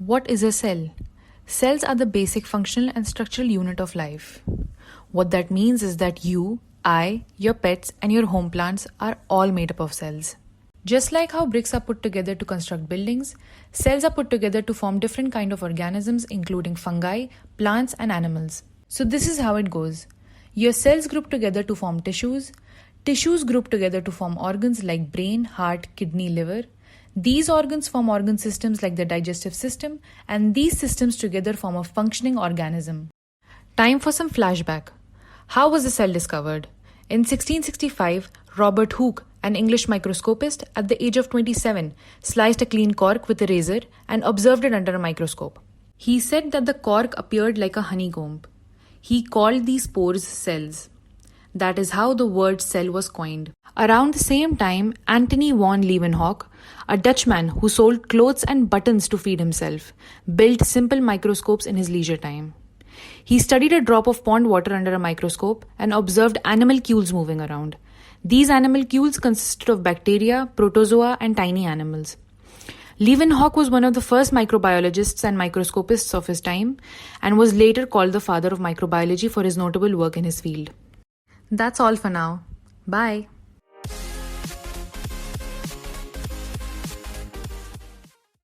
What is a cell? Cells are the basic functional and structural unit of life. What that means is that you, I, your pets, and your home plants are all made up of cells. Just like how bricks are put together to construct buildings, cells are put together to form different kinds of organisms including fungi, plants, and animals. So this is how it goes. Your cells group together to form tissues. Tissues group together to form organs like brain, heart, kidney, liver. These organs form organ systems like the digestive system, and these systems together form a functioning organism. Time for some flashback. How was the cell discovered? In 1665, Robert Hooke, an English microscopist, at the age of 27, sliced a clean cork with a razor and observed it under a microscope. He said that the cork appeared like a honeycomb. He called these pores cells. That is how the word cell was coined. Around the same time, Antony van Leeuwenhoek, a Dutchman who sold clothes and buttons to feed himself, built simple microscopes in his leisure time. He studied a drop of pond water under a microscope and observed animalcules moving around. These animalcules consisted of bacteria, protozoa, and tiny animals. Leeuwenhoek was one of the first microbiologists and microscopists of his time and was later called the father of microbiology for his notable work in his field. That's all for now. Bye.